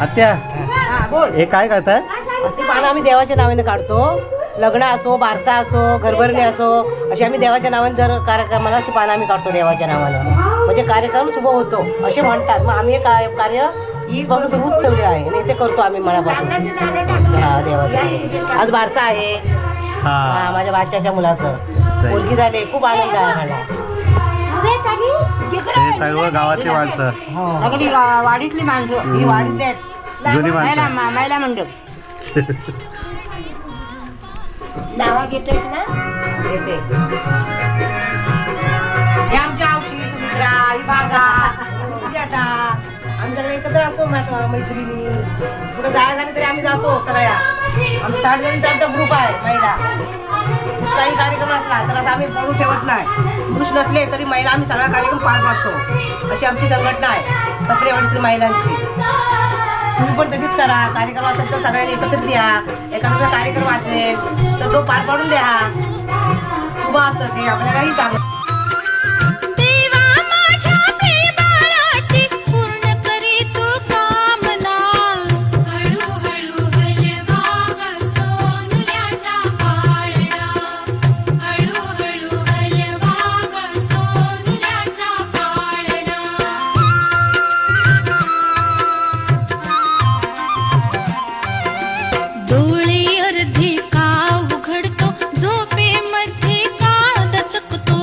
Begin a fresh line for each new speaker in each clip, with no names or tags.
आत्या
बोल.
हे काय करताय?
अशी पानं आम्ही देवाच्या नावाने काढतो. लग्न असो, बारसा असो, घरभरणी असो, अशी आम्ही देवाच्या नावाने जर कार्यक्रमाला अशी पानं आम्ही काढतो देवाच्या नावानं. म्हणजे कार्यक्रम शुभ होतो असे म्हणतात. मग आम्ही हे कार्य ही बघून सुरूच ठेवली आहे आणि ते करतो आम्ही मनापासून. हा देवाचं. आज बारसा आहे. हा माझ्या बाच्याच्या मुलाचं मुलगी झाली. खूप आनंद आहे मला.
हे सर्व गावाची माणसं,
सगळी वाडीतली माणसं. ही वाडीतली आहेत.
जुनी माणसं.
महिला मंडप नावा घेते ना घेते. हे आमच्या आवशी सुमित्रा ही बागा सुजाता आम्ही सगळे एकत्र असतो. मैत्रिणी कुठं जायला झालं तरी आम्ही जातो सगळ्या. आम्ही 7 जणींचा आमचा ग्रुप आहे महिला. काही कार्यक्रम असला तर आता आम्ही बोलू ठेवत नाही. पुरुष नसले तरी महिला आम्ही सगळा कार्यक्रम पार पाडतो. अशी आमची संघटना आहे सप्रेवाडीतील महिलांची. तुम्ही पण तशीच करा. कार्यक्रम असेल तर सगळ्यांनी एकत्रित द्या. एखादा कार्यक्रम असेल तर तो पार पाडून द्या. शुभ असतं ते आपल्यालाही चांगलं.
डोळे अर्धे का उघडतो, झोपेमध्ये का दचकतो.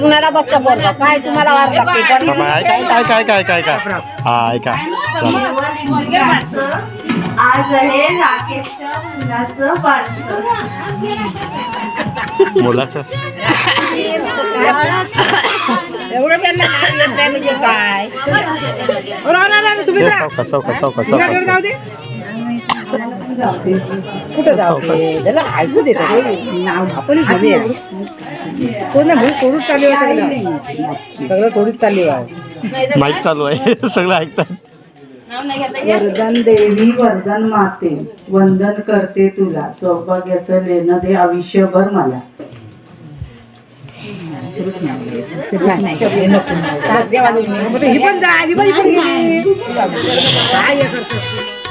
शिकणारा बच्चा पोरगा काय तुम्हाला वार लागते
काय हा ऐका
आज आहे राकेशच्या मुलाचं बारसं.
मुलाचं
एवढं त्यांना काय येत नाही म्हणजे काय तुम्ही
सावकाश
कुठं जाते त्याला ऐकू देतात नाव आपण घेऊया कोण ना म्हणून सोडून चालू आहे सगळं सोडून चालू आहे
माईक चालू आहे सगळं ऐकतात.
वरदान देवी वरदान माते वंदन करते तुला सौभाग्याचं लेणं दे आयुष्यभर मला.
ही पण जा ही पण गेली काय हे करतो